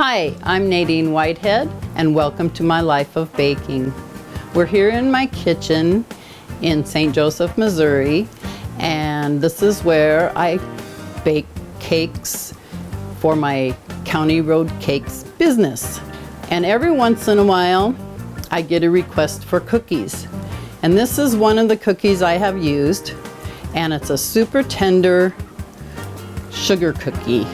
Hi, I'm Nadine Whitehead, and welcome to my life of baking. We're here in my kitchen in St. Joseph, Missouri, and this is where I bake cakes for my County Road Cakes business. And every once in a while, I get a request for cookies. And this is one of the cookies I have used, and it's a super tender sugar cookie.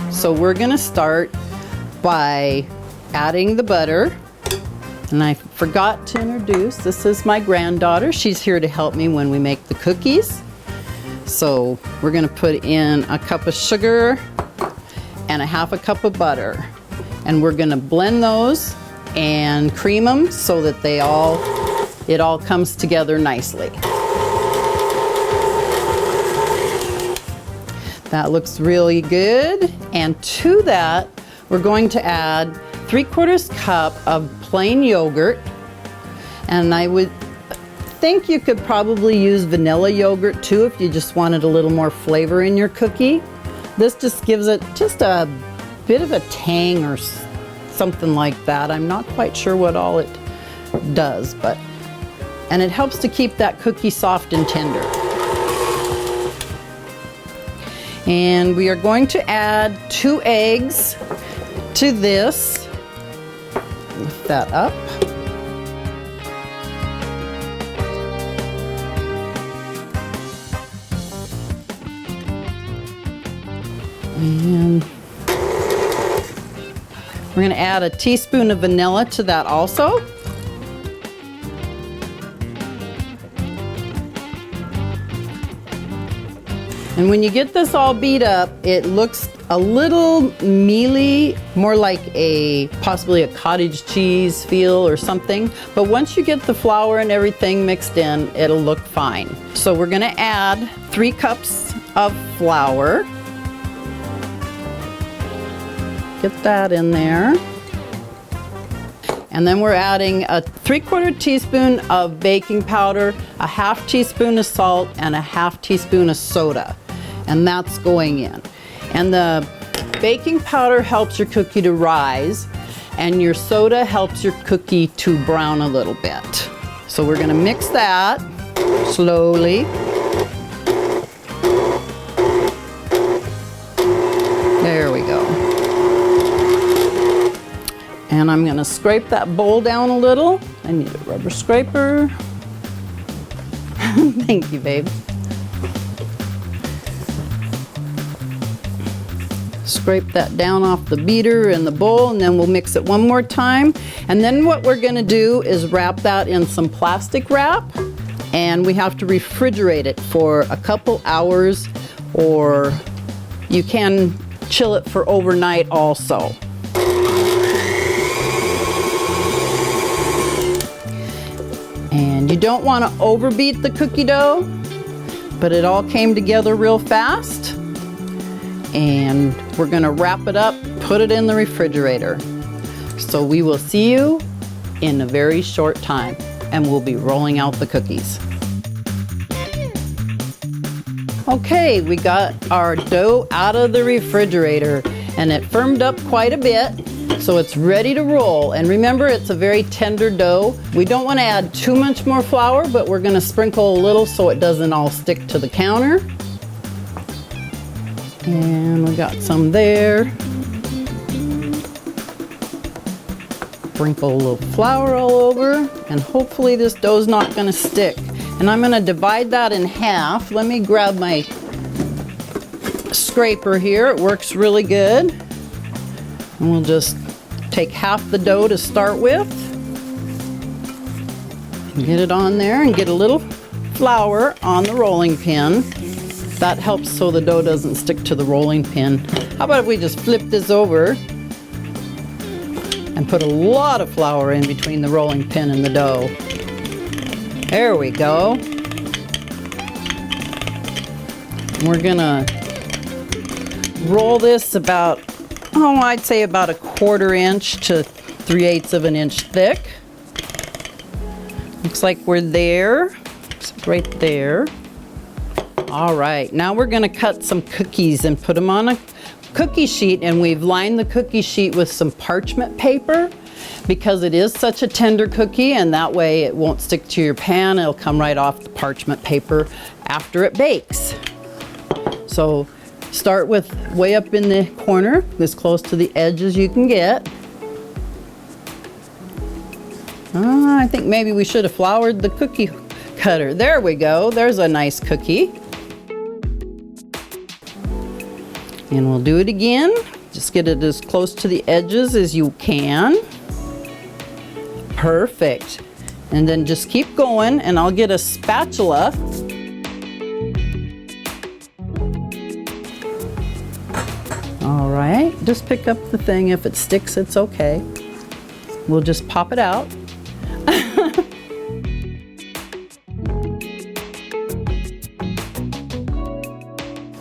So we're gonna start by adding the butter. And I forgot to introduce, this is my granddaughter. She's here to help me when we make the cookies. So we're gonna put in a cup of sugar and a half a cup of butter. And we're gonna blend those and cream them so that it all comes together nicely. That looks really good. And to that, we're going to add 3/4 cup of plain yogurt. And I would think you could probably use vanilla yogurt too if you just wanted a little more flavor in your cookie. This just gives it just a bit of a tang or something like that. I'm not quite sure what all it does, and it helps to keep that cookie soft and tender. And we are going to add 2 eggs to this. Lift that up. And we're going to add a teaspoon of vanilla to that also. And when you get this all beat up, it looks a little mealy, more like possibly a cottage cheese feel or something. But once you get the flour and everything mixed in, it'll look fine. So we're gonna add 3 cups of flour. Get that in there. And then we're adding a 3/4 teaspoon of baking powder, a 1/2 teaspoon of salt, and a 1/2 teaspoon of soda. And that's going in. And the baking powder helps your cookie to rise, and your soda helps your cookie to brown a little bit. So we're gonna mix that slowly. There we go. And I'm gonna scrape that bowl down a little. I need a rubber scraper. Thank you, babe. Scrape that down off the beater in the bowl, and then we'll mix it one more time. And then what we're gonna do is wrap that in some plastic wrap, and we have to refrigerate it for a couple hours, or you can chill it for overnight also. And you don't want to overbeat the cookie dough, but it all came together real fast. And we're going to wrap it up, put it in the refrigerator. So we will see you in a very short time, and we'll be rolling out the cookies. Okay, we got our dough out of the refrigerator, and it firmed up quite a bit. So it's ready to roll. And remember, it's a very tender dough. We don't want to add too much more flour, but we're going to sprinkle a little so it doesn't all stick to the counter. And we got some there. Sprinkle a little flour all over, and hopefully this dough's not going to stick. And I'm going to divide that in half. Let me grab my scraper here. It works really good. And we'll just take half the dough to start with. And get it on there and get a little flour on the rolling pin. That helps so the dough doesn't stick to the rolling pin. How about if we just flip this over and put a lot of flour in between the rolling pin and the dough. There we go. We're gonna roll this about, I'd say about 1/4 inch to 3/8 of an inch thick. Looks like we're there. It's right there. All right, now we're gonna cut some cookies and put them on a cookie sheet, and we've lined the cookie sheet with some parchment paper because it is such a tender cookie, and that way it won't stick to your pan. It'll come right off the parchment paper after it bakes. So start with way up in the corner, as close to the edge as you can get. I think maybe we should have floured the cookie cutter. There we go, there's a nice cookie. And we'll do it again. Just get it as close to the edges as you can. Perfect. And then just keep going, and I'll get a spatula. All right, just pick up the thing. If it sticks, it's okay. We'll just pop it out.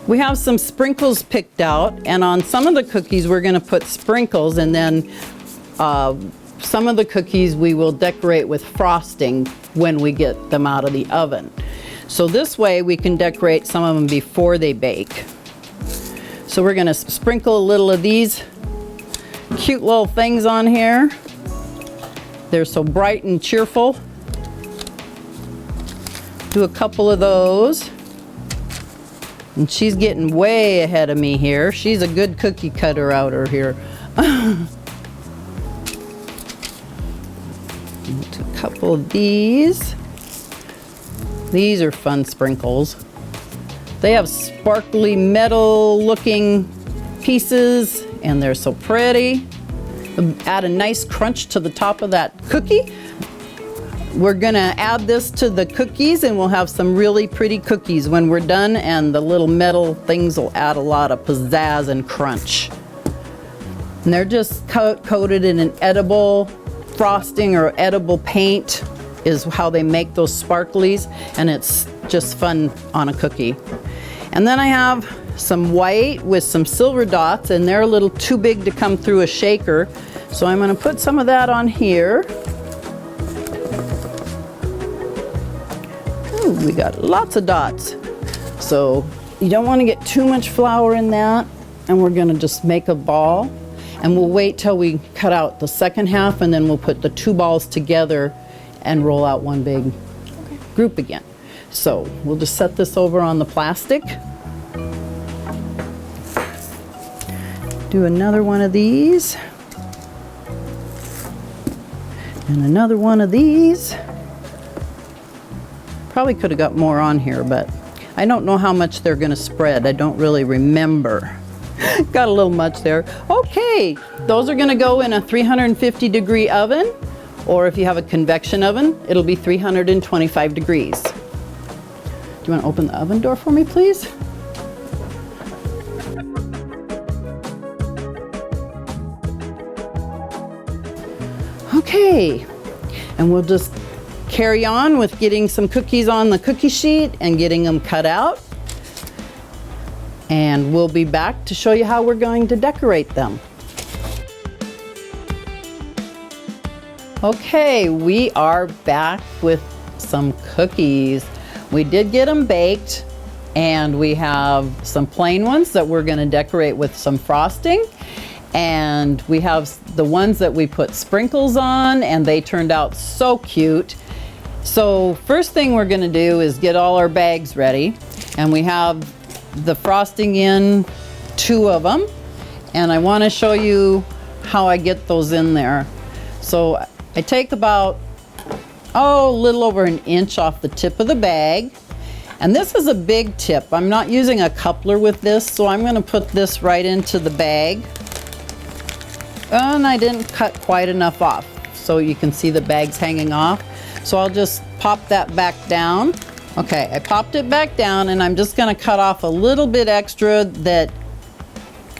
We have some sprinkles picked out, and on some of the cookies we're going to put sprinkles, and then some of the cookies we will decorate with frosting when we get them out of the oven. So this way we can decorate some of them before they bake. So we're going to sprinkle a little of these cute little things on here. They're so bright and cheerful. Do a couple of those. And she's getting way ahead of me here. She's a good cookie cutter outer here. A couple of these. These are fun sprinkles. They have sparkly metal looking pieces, and they're so pretty. Add a nice crunch to the top of that cookie. We're gonna add this to the cookies, and we'll have some really pretty cookies when we're done, and the little metal things will add a lot of pizzazz and crunch. And they're just coated in an edible frosting or edible paint is how they make those sparklies, and it's just fun on a cookie. And then I have some white with some silver dots, and they're a little too big to come through a shaker, so I'm gonna put some of that on here. Ooh, we got lots of dots. So you don't want to get too much flour in that, and we're gonna just make a ball, and we'll wait till we cut out the second half, and then we'll put the two balls together and roll out one big group again. So we'll just set this over on the plastic. Do another one of these. And another one of these. Probably could have got more on here, but I don't know how much they're gonna spread. I don't really remember. Got a little much there. Okay, those are gonna go in a 350-degree oven, or if you have a convection oven, it'll be 325 degrees. Do you wanna open the oven door for me, please? Okay, and we'll just carry on with getting some cookies on the cookie sheet and getting them cut out. And we'll be back to show you how we're going to decorate them. Okay, we are back with some cookies. We did get them baked, and we have some plain ones that we're gonna decorate with some frosting. And we have the ones that we put sprinkles on, and they turned out so cute. So first thing we're gonna do is get all our bags ready, and we have the frosting in 2 of them, and I wanna show you how I get those in there. So I take about, a little over an inch off the tip of the bag, and this is a big tip. I'm not using a coupler with this, so I'm gonna put this right into the bag. And I didn't cut quite enough off, so you can see the bags hanging off. So I'll just pop that back down. Okay, I popped it back down, and I'm just gonna cut off a little bit extra that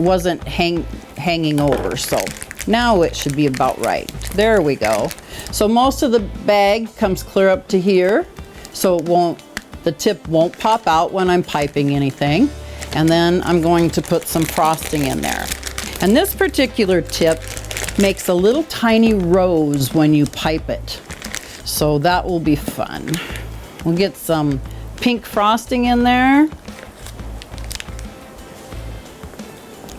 wasn't hanging over. So now it should be about right. There we go. So most of the bag comes clear up to here, so the tip won't pop out when I'm piping anything. And then I'm going to put some frosting in there. And this particular tip makes a little tiny rose when you pipe it. So that will be fun. We'll get some pink frosting in there.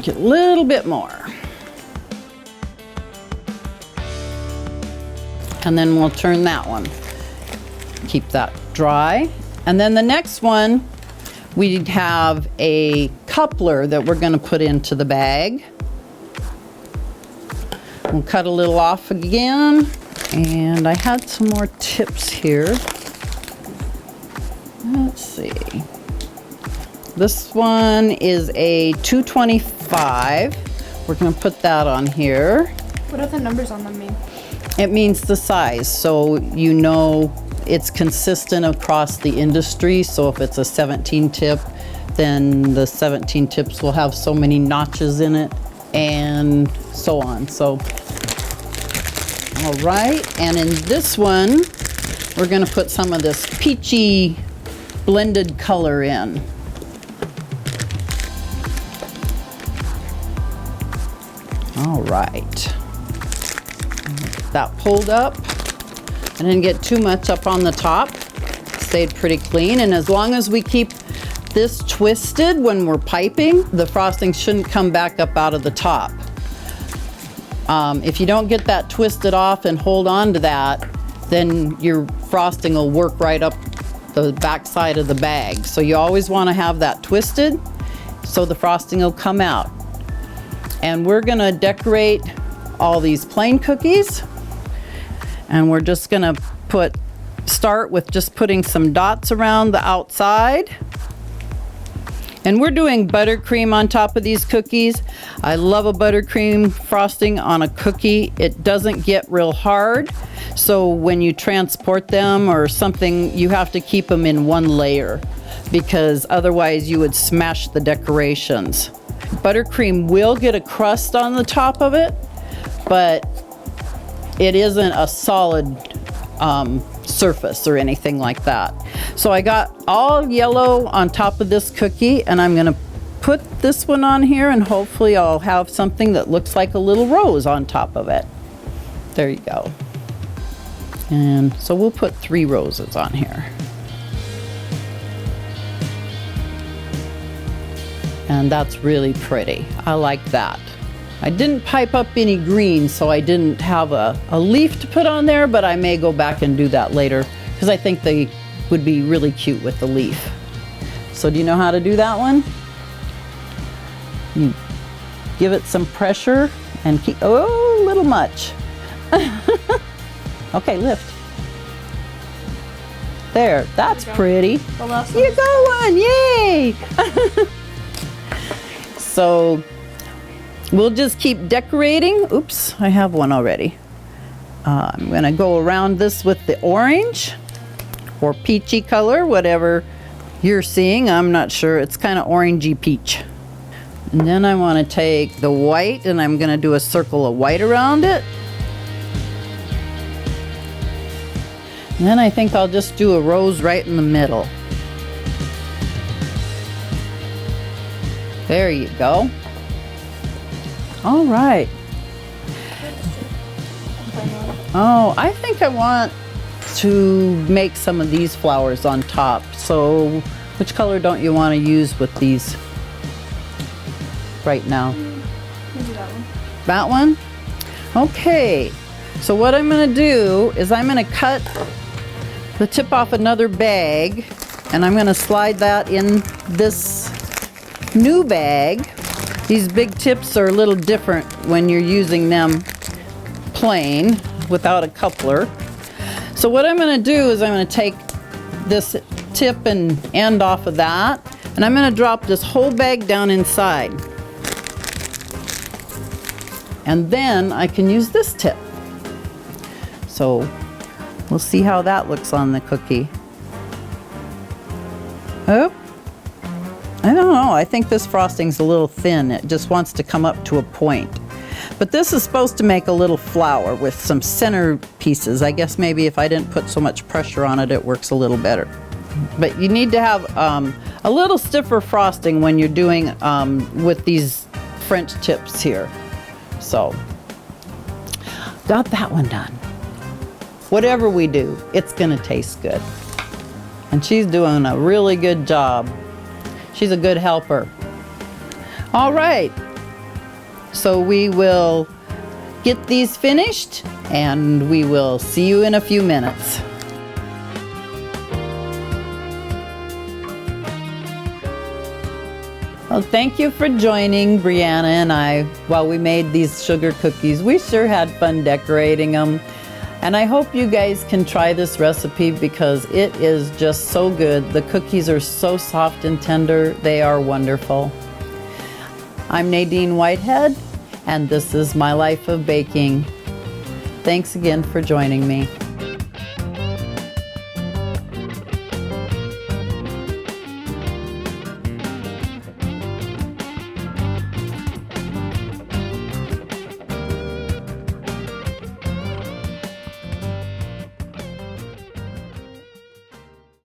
Get a little bit more. And then we'll turn that one. Keep that dry. And then the next one, we have a coupler that we're gonna put into the bag. We'll cut a little off again. And I had some more tips here. Let's see. This one is a 225. We're gonna put that on here. What do the numbers on them mean? It means the size, so you know it's consistent across the industry. So if it's a 17 tip, then the 17 tips will have so many notches in it and so on. So, all right, and in this one, we're gonna put some of this peachy blended color in. All right. That pulled up. I didn't get too much up on the top. Stayed pretty clean. And as long as we keep this twisted when we're piping, the frosting shouldn't come back up out of the top. If you don't get that twisted off and hold on to that, then your frosting will work right up the back side of the bag. So you always want to have that twisted so the frosting will come out. And we're gonna decorate all these plain cookies. And we're just gonna start with just putting some dots around the outside. And we're doing buttercream on top of these cookies. I love a buttercream frosting on a cookie. It doesn't get real hard. So when you transport them or something, you have to keep them in one layer because otherwise you would smash the decorations. Buttercream will get a crust on the top of it, but it isn't a solid surface or anything like that. So I got all yellow on top of this cookie, and I'm gonna put this one on here, and hopefully I'll have something that looks like a little rose on top of it. There you go. And so we'll put 3 roses on here. And that's really pretty. I like that. I didn't pipe up any green, so I didn't have a leaf to put on there, but I may go back and do that later because I think they would be really cute with the leaf. So do you know how to do that one? You give it some pressure and keep, oh, a little much. Okay, lift. There, that's pretty. You got one, yay! So we'll just keep decorating. Oops, I have one already. I'm gonna go around this with the orange or peachy color, whatever you're seeing. I'm not sure, it's kind of orangey peach. And then I wanna take the white and I'm gonna do a circle of white around it. And then I think I'll just do a rose right in the middle. There you go. All right. Oh, I think I want to make some of these flowers on top. So which color don't you want to use with these right now? Maybe that one. That one? Okay. So what I'm going to do is I'm going to cut the tip off another bag and I'm going to slide that in this new bag. These big tips are a little different when you're using them plain without a coupler. So what I'm going to do is I'm going to take this tip and end off of that and I'm going to drop this whole bag down inside. And then I can use this tip. So we'll see how that looks on the cookie. Oh, I don't know. I think this frosting's a little thin. It just wants to come up to a point. But this is supposed to make a little flower with some center pieces. I guess maybe if I didn't put so much pressure on it, it works a little better. But you need to have a little stiffer frosting when you're doing with these French tips here. So, got that one done. Whatever we do, it's gonna taste good. And she's doing a really good job. She's a good helper. All right, So we will get these finished and we will see you in a few minutes. Well, thank you for joining Brianna and I while we made these sugar cookies. We sure had fun decorating them. And I hope you guys can try this recipe because it is just so good. The cookies are so soft and tender. They are wonderful. I'm Nadine Whitehead, and this is My Life of Baking. Thanks again for joining me.